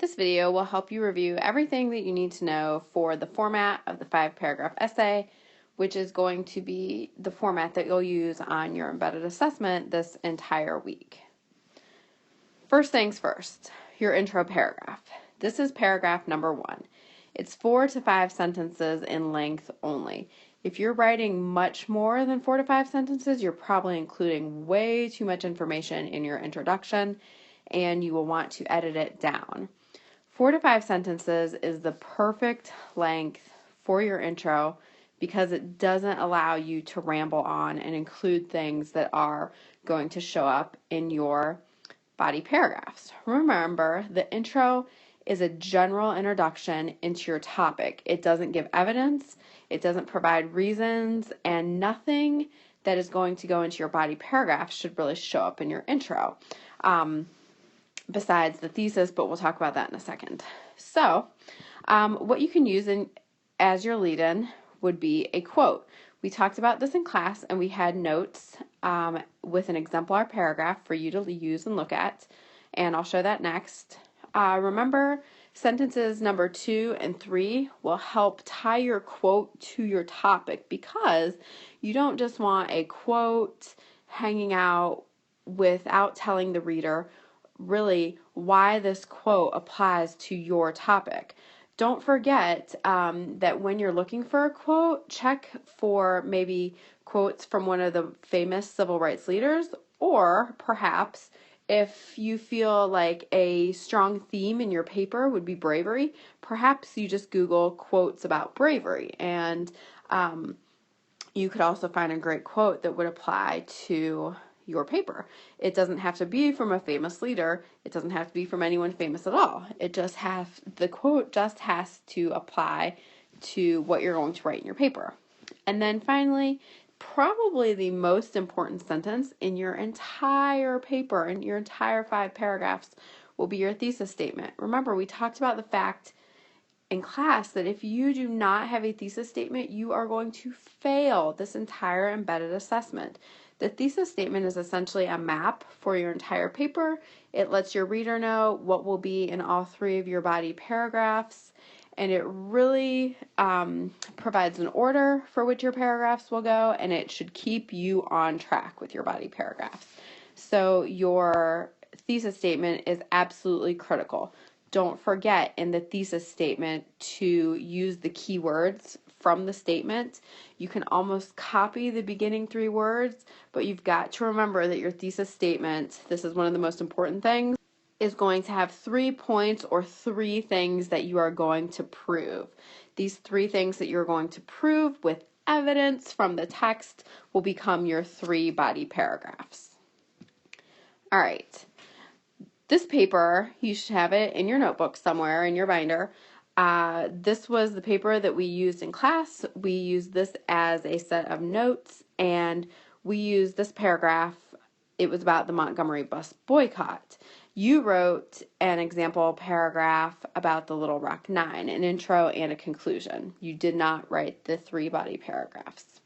This video will help you review everything that you need to know for the format of the 5-paragraph essay, which is going to be the format that you'll use on your embedded assessment this entire week. First things first, your intro paragraph. This is paragraph number 1. It's 4 to 5 sentences in length only. If you're writing much more than 4 to 5 sentences, you're probably including way too much information in your introduction, and you will want to edit it down. 4 to 5 sentences is the perfect length for your intro because it doesn't allow you to ramble on and include things that are going to show up in your body paragraphs. Remember, the intro is a general introduction into your topic. It doesn't give evidence, it doesn't provide reasons, and nothing that is going to go into your body paragraph should really show up in your intro. Besides the thesis, but we'll talk about that in a second. So, what you can use as your lead-in would be a quote. We talked about this in class, and we had notes with an exemplar paragraph for you to use and look at, and I'll show that next. Remember, sentences number 2 and 3 will help tie your quote to your topic because you don't just want a quote hanging out without telling the reader really why this quote applies to your topic. Don't forget that when you're looking for a quote, check for maybe quotes from one of the famous civil rights leaders, or perhaps if you feel like a strong theme in your paper would be bravery, perhaps you just Google quotes about bravery, and you could also find a great quote that would apply to your paper. It doesn't have to be from a famous leader. It doesn't have to be from anyone famous at all. The quote just has to apply to what you're going to write in your paper. And then finally, probably the most important sentence in your entire paper, in your entire 5 paragraphs, will be your thesis statement. Remember, we talked about the fact in class that if you do not have a thesis statement, you are going to fail this entire embedded assessment. The thesis statement is essentially a map for your entire paper. It lets your reader know what will be in all 3 of your body paragraphs, and it really provides an order for which your paragraphs will go, and it should keep you on track with your body paragraphs. So your thesis statement is absolutely critical. Don't forget in the thesis statement to use the keywords from the statement. You can almost copy the beginning 3 words, but you've got to remember that your thesis statement, this is one of the most important things, is going to have 3 points or 3 things that you are going to prove. These 3 things that you're going to prove with evidence from the text will become your 3 body paragraphs. All right. This paper, you should have it in your notebook somewhere in your binder. This was the paper that we used in class. We used this as a set of notes, and we used this paragraph. It was about the Montgomery bus boycott. You wrote an example paragraph about the Little Rock Nine, an intro and a conclusion. You did not write the 3 body paragraphs.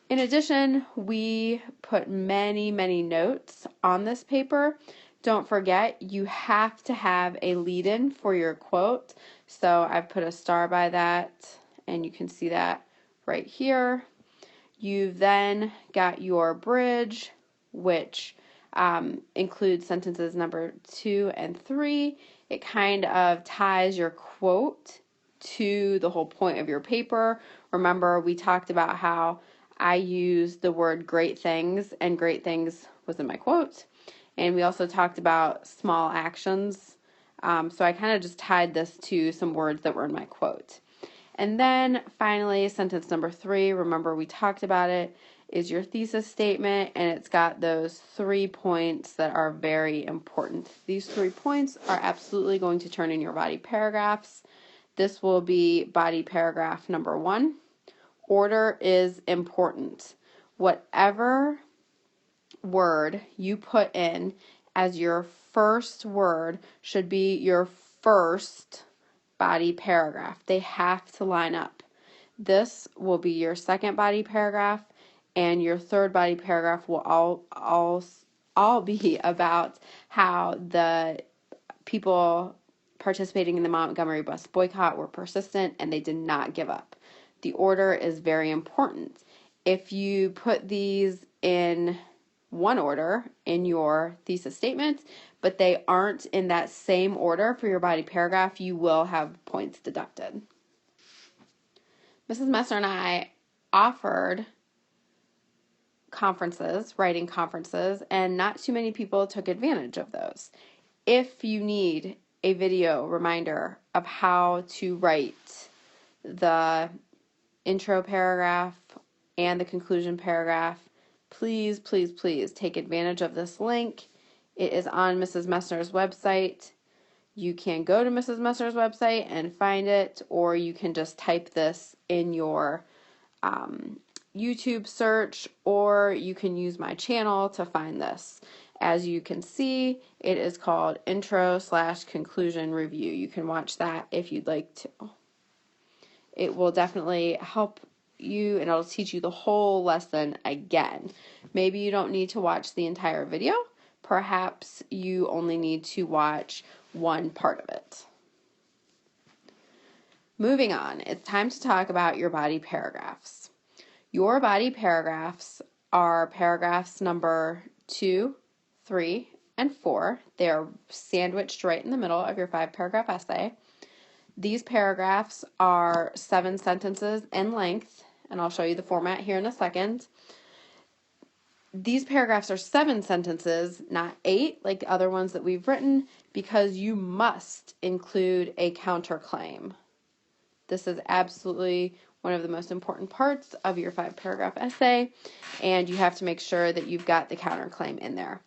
In addition, we put many, many notes on this paper. Don't forget, you have to have a lead-in for your quote. So I've put a star by that, and you can see that right here. You've then got your bridge, which includes sentences number 2 and 3. It kind of ties your quote to the whole point of your paper. Remember, we talked about how I used the word great things, and great things was in my quote. And we also talked about small actions. So I kind of just tied this to some words that were in my quote. And then finally, sentence number 3, remember we talked about it, is your thesis statement, and it's got those 3 points that are very important. These 3 points are absolutely going to turn in your body paragraphs. This will be body paragraph number 1. Order is important. Whatever word you put in as your first word should be your first body paragraph. They have to line up. This will be your second body paragraph, and your third body paragraph will all be about how the people participating in the Montgomery bus boycott were persistent and they did not give up. The order is very important. If you put these in one order in your thesis statement, but they aren't in that same order for your body paragraph, you will have points deducted. Mrs. Messer and I offered conferences, writing conferences, and not too many people took advantage of those. If you need a video reminder of how to write the intro paragraph and the conclusion paragraph, please, please, please take advantage of this link. It is on Mrs. Messner's website. You can go to Mrs. Messner's website and find it, or you can just type this in your YouTube search, or you can use my channel to find this. As you can see, it is called Intro/Conclusion Review. You can watch that if you'd like to. It will definitely help you, and it'll teach you the whole lesson again. Maybe you don't need to watch the entire video. Perhaps you only need to watch one part of it. Moving on, it's time to talk about your body paragraphs. Your body paragraphs are paragraphs number 2, 3, and 4. They are sandwiched right in the middle of your 5-paragraph essay. These paragraphs are 7 sentences in length, and I'll show you the format here in a second. These paragraphs are 7 sentences, not 8 like the other ones that we've written, because you must include a counterclaim. This is absolutely one of the most important parts of your 5-paragraph essay, and you have to make sure that you've got the counterclaim in there.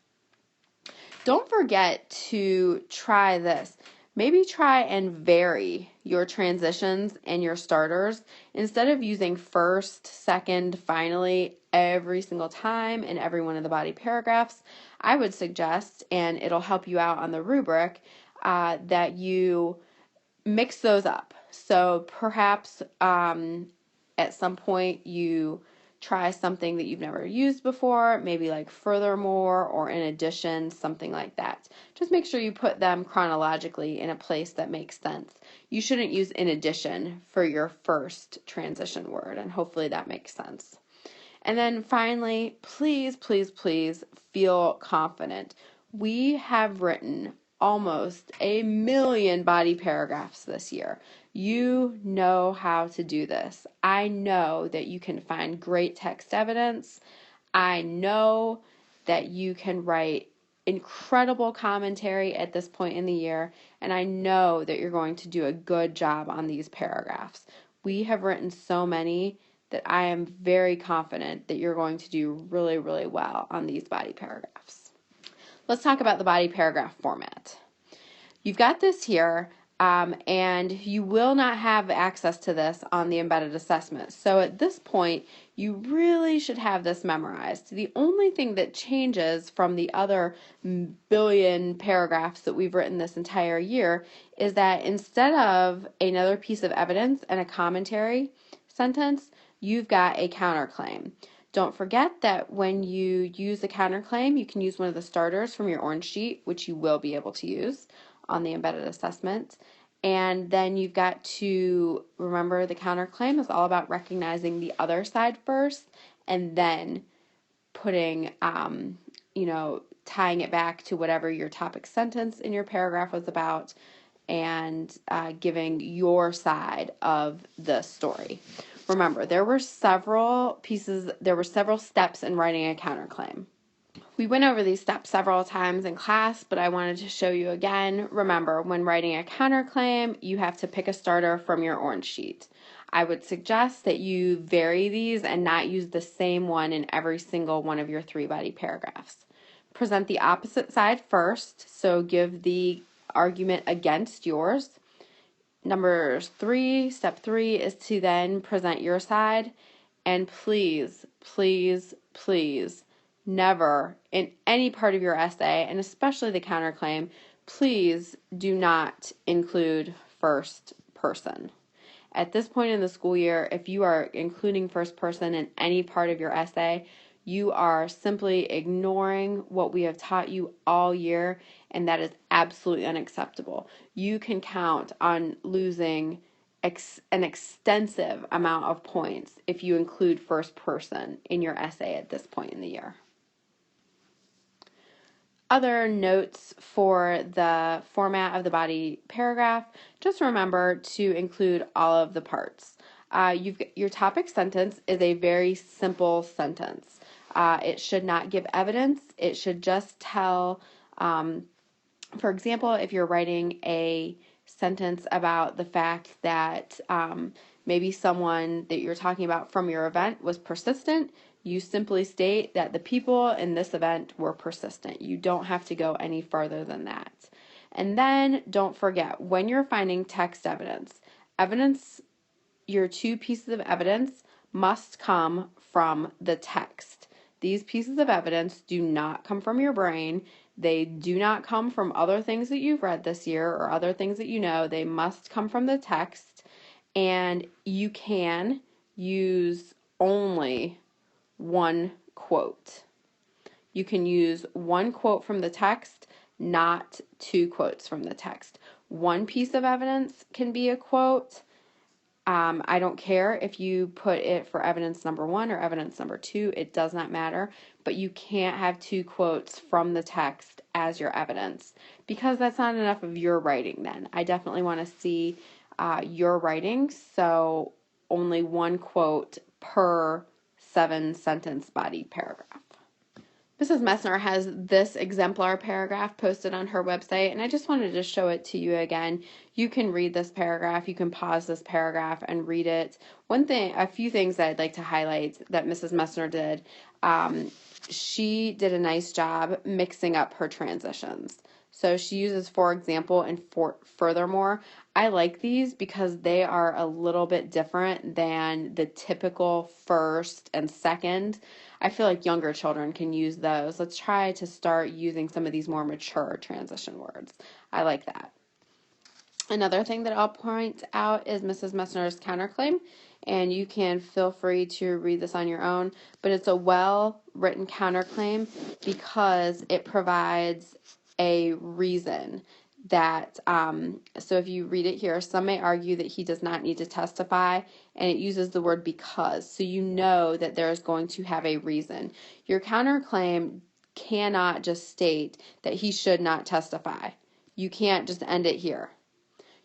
Don't forget to try this. Maybe try and vary your transitions and your starters. Instead of using first, second, finally every single time in every one of the body paragraphs, I would suggest, and it'll help you out on the rubric, that you mix those up. So perhaps at some point you try something that you've never used before, maybe like furthermore or in addition, something like that. Just make sure you put them chronologically in a place that makes sense. You shouldn't use in addition for your first transition word, and hopefully that makes sense. And then finally, please, please, please feel confident. We have written almost 1 million body paragraphs this year. You know how to do this. I know that you can find great text evidence. I know that you can write incredible commentary at this point in the year, and I know that you're going to do a good job on these paragraphs. We have written so many that I am very confident that you're going to do really, really well on these body paragraphs. Let's talk about the body paragraph format. You've got this here, and you will not have access to this on the embedded assessment. So at this point, you really should have this memorized. The only thing that changes from the other billion paragraphs that we've written this entire year is that instead of another piece of evidence and a commentary sentence, you've got a counterclaim. Don't forget that when you use a counterclaim, you can use one of the starters from your orange sheet, which you will be able to use on the embedded assessment. And then you've got to remember the counterclaim is all about recognizing the other side first and then putting, tying it back to whatever your topic sentence in your paragraph was about and giving your side of the story. Remember, there were several steps in writing a counterclaim. We went over these steps several times in class, but I wanted to show you again. Remember, when writing a counterclaim, you have to pick a starter from your orange sheet. I would suggest that you vary these and not use the same one in every single one of your 3 body paragraphs. Present the opposite side first, so give the argument against yours. Step 3 is to then present your side, and please, please, please, never in any part of your essay, and especially the counterclaim, please do not include first person. At this point in the school year, if you are including first person in any part of your essay, you are simply ignoring what we have taught you all year, and that is absolutely unacceptable. You can count on losing an extensive amount of points if you include first person in your essay at this point in the year. Other notes for the format of the body paragraph, just remember to include all of the parts. Your topic sentence is a very simple sentence. It should not give evidence. It should just tell, for example, if you're writing a sentence about the fact that maybe someone that you're talking about from your event was persistent, you simply state that the people in this event were persistent. You don't have to go any further than that. And then don't forget, when you're finding text evidence, your two pieces of evidence must come from the text. These pieces of evidence do not come from your brain. They do not come from other things that you've read this year or other things that you know. They must come from the text, and you can use only one quote. You can use one quote from the text, not two quotes from the text. One piece of evidence can be a quote. I don't care if you put it for evidence number 1 or evidence number 2. It does not matter. But you can't have two quotes from the text as your evidence, because that's not enough of your writing then. I definitely want to see your writing, so only one quote per 7-sentence body paragraph. Mrs. Messner has this exemplar paragraph posted on her website, and I just wanted to show it to you again. You can read this paragraph, you can pause this paragraph and read it. A few things that I'd like to highlight that Mrs. Messner did. She did a nice job mixing up her transitions. So she uses for example and furthermore. I like these because they are a little bit different than the typical first and second. I feel like younger children can use those. Let's try to start using some of these more mature transition words. I like that. Another thing that I'll point out is Mrs. Messner's counterclaim, and you can feel free to read this on your own, but it's a well-written counterclaim because it provides a reason that, so if you read it here, some may argue that he does not need to testify, and it uses the word because, so you know that there is going to have a reason. Your counterclaim cannot just state that he should not testify. You can't just end it here.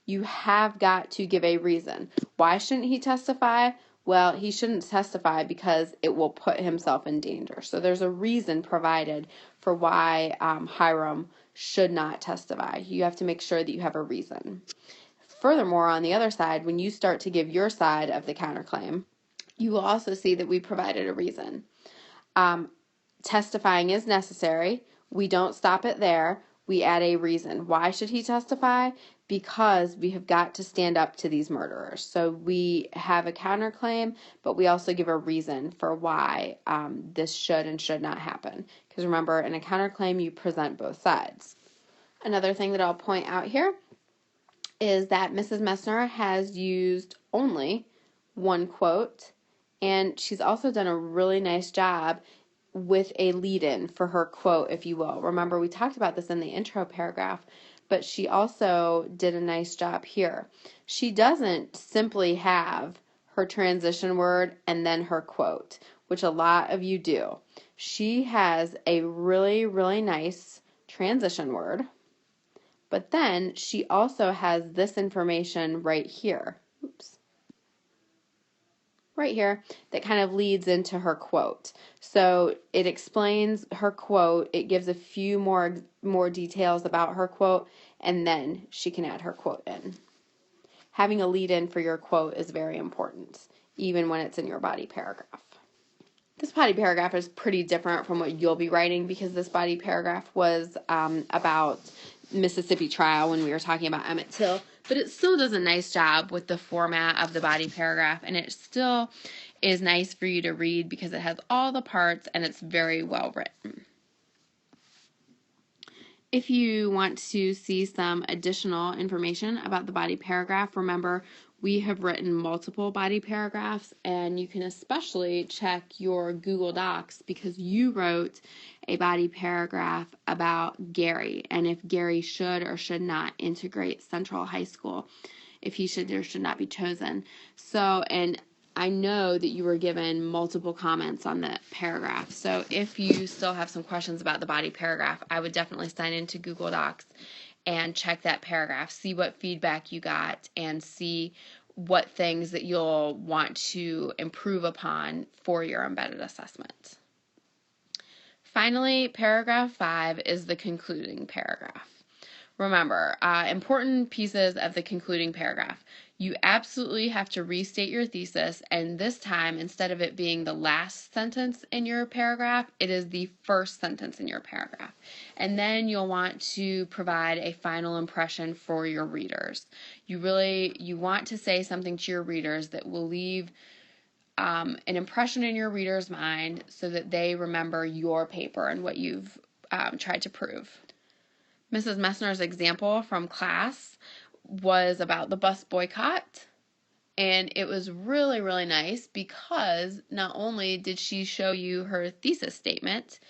You have got to give a reason. Why shouldn't he testify? Well, he shouldn't testify because it will put himself in danger. So there's a reason provided for why Hiram should not testify. You have to make sure that you have a reason. Furthermore, on the other side, when you start to give your side of the counterclaim, you will also see that we provided a reason. Testifying is necessary. We don't stop it there. We add a reason. Why should he testify? Because we have got to stand up to these murderers. So we have a counterclaim, but we also give a reason for why this should and should not happen. Because remember, in a counterclaim, you present both sides. Another thing that I'll point out here is that Mrs. Messner has used only one quote, and she's also done a really nice job with a lead-in for her quote, if you will. Remember, we talked about this in the intro paragraph, but she also did a nice job here. She doesn't simply have her transition word and then her quote, which a lot of you do. She has a really, really nice transition word, but then she also has this information right here. Oops. Right here, that kind of leads into her quote. So it explains her quote, it gives a few more details about her quote, and then she can add her quote in. Having a lead in for your quote is very important, even when it's in your body paragraph. This body paragraph is pretty different from what you'll be writing because this body paragraph was about Mississippi trial when we were talking about Emmett Till, but it still does a nice job with the format of the body paragraph, and it still is nice for you to read because it has all the parts and it's very well written. If you want to see some additional information about the body paragraph, remember we have written multiple body paragraphs, and you can especially check your Google Docs because you wrote a body paragraph about Gary and if Gary should or should not integrate Central High School, if he should or should not be chosen. So, and I know that you were given multiple comments on the paragraph. So if you still have some questions about the body paragraph, I would definitely sign into Google Docs and check that paragraph, see what feedback you got, and see what things that you'll want to improve upon for your embedded assessment. Finally, paragraph 5 is the concluding paragraph. Remember, important pieces of the concluding paragraph. You absolutely have to restate your thesis, and this time, instead of it being the last sentence in your paragraph, it is the first sentence in your paragraph. And then you'll want to provide a final impression for your readers. You want to say something to your readers that will leave an impression in your reader's mind so that they remember your paper and what you've tried to prove. Mrs. Messner's example from class was about the bus boycott, and it was really, really nice because not only did she show you her thesis statement,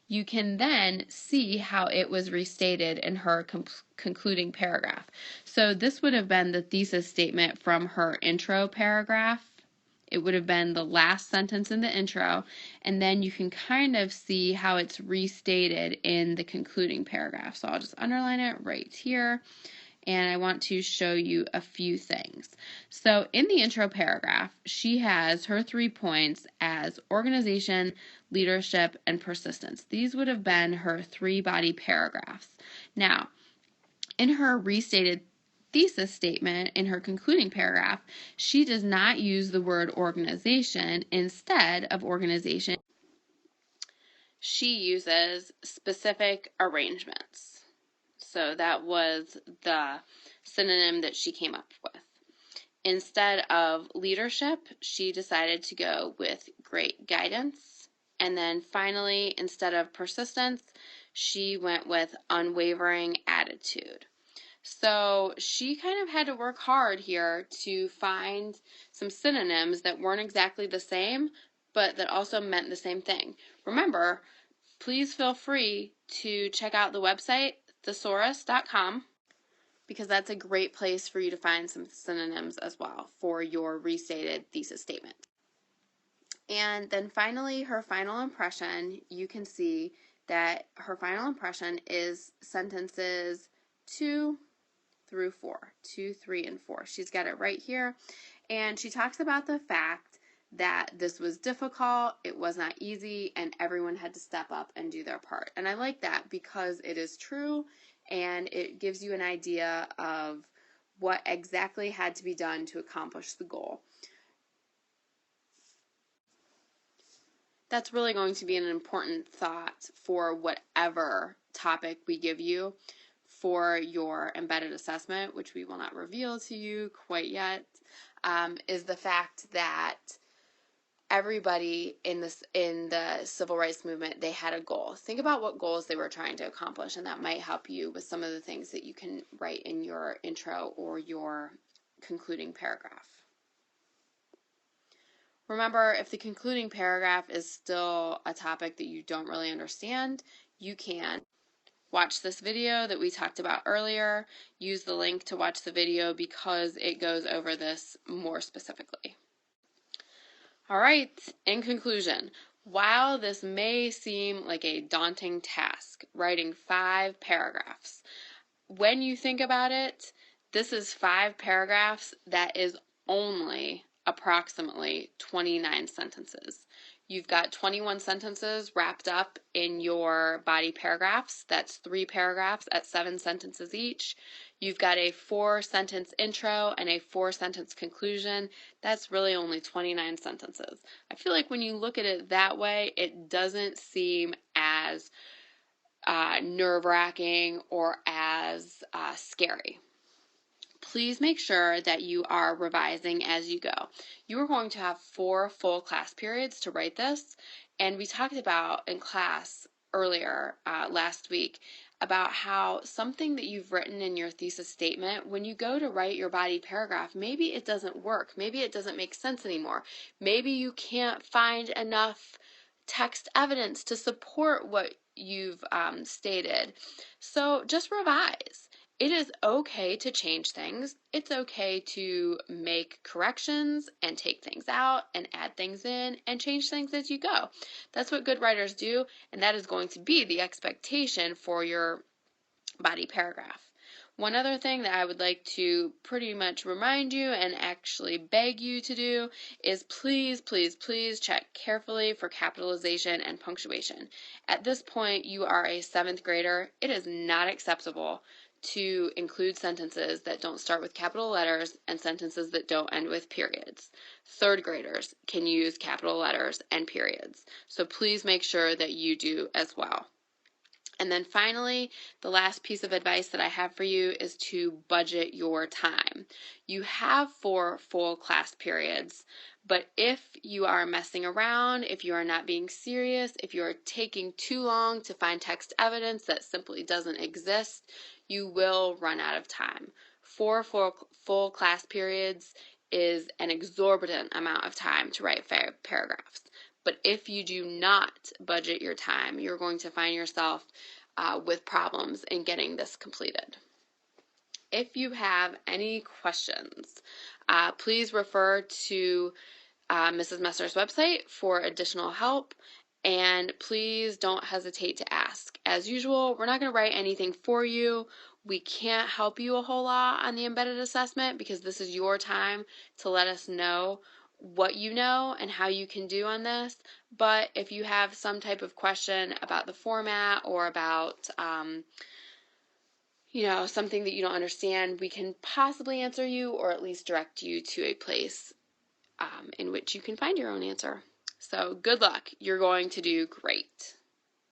you can then see how it was restated in her concluding paragraph. So this would have been the thesis statement from her intro paragraph. It would have been the last sentence in the intro, and then you can kind of see how it's restated in the concluding paragraph. So I'll just underline it right here, and I want to show you a few things. So in the intro paragraph, she has her 3 points as organization, leadership, and persistence. These would have been her 3 body paragraphs. Now, in her restated thesis statement, in her concluding paragraph, she does not use the word organization. Instead of organization, she uses specific arrangements. So that was the synonym that she came up with. Instead of leadership, she decided to go with great guidance. And then finally, instead of persistence, she went with unwavering attitude. So she kind of had to work hard here to find some synonyms that weren't exactly the same, but that also meant the same thing. Remember, please feel free to check out the website, thesaurus.com, because that's a great place for you to find some synonyms as well for your restated thesis statement. And then finally, her final impression, you can see that her final impression is sentences 2 through 4, 2, 3, and 4. She's got it right here. And she talks about the fact that this was difficult, it was not easy, and everyone had to step up and do their part. And I like that because it is true, and it gives you an idea of what exactly had to be done to accomplish the goal. That's really going to be an important thought for whatever topic we give you for your embedded assessment, which we will not reveal to you quite yet, is the fact that everybody in the civil rights movement, they had a goal. Think about what goals they were trying to accomplish, and that might help you with some of the things that you can write in your intro or your concluding paragraph. Remember, if the concluding paragraph is still a topic that you don't really understand, you can watch this video that we talked about earlier. Use the link to watch the video because it goes over this more specifically. All right, in conclusion, while this may seem like a daunting task, writing 5 paragraphs, when you think about it, this is 5 paragraphs that is only approximately 29 sentences. You've got 21 sentences wrapped up in your body paragraphs. That's 3 paragraphs at 7 sentences each. You've got a 4-sentence intro and a 4-sentence conclusion. That's really only 29 sentences. I feel like when you look at it that way, it doesn't seem as nerve-wracking or as scary. Please make sure that you are revising as you go. You are going to have 4 full class periods to write this, and we talked about in class earlier last week about how something that you've written in your thesis statement, when you go to write your body paragraph, maybe it doesn't work. Maybe it doesn't make sense anymore. Maybe you can't find enough text evidence to support what you've stated. So just revise. It is okay to change things. It's okay to make corrections and take things out and add things in and change things as you go. That's what good writers do, and that is going to be the expectation for your body paragraph. One other thing that I would like to pretty much remind you and actually beg you to do is please, please, please check carefully for capitalization and punctuation. At this point, you are a 7th grader. It is not acceptable to include sentences that don't start with capital letters and sentences that don't end with periods. 3rd graders can use capital letters and periods. So please make sure that you do as well. And then finally, the last piece of advice that I have for you is to budget your time. You have 4 full class periods, but if you are messing around, if you are not being serious, if you are taking too long to find text evidence that simply doesn't exist, you will run out of time. 4 full class periods is an exorbitant amount of time to write paragraphs. But if you do not budget your time, you're going to find yourself with problems in getting this completed. If you have any questions, please refer to Mrs. Messer's website for additional help, and please don't hesitate to ask. As usual, we're not going to write anything for you. We can't help you a whole lot on the embedded assessment because this is your time to let us know what you know and how you can do on this. But if you have some type of question about the format or about something that you don't understand, we can possibly answer you or at least direct you to a place in which you can find your own answer. So good luck. You're going to do great.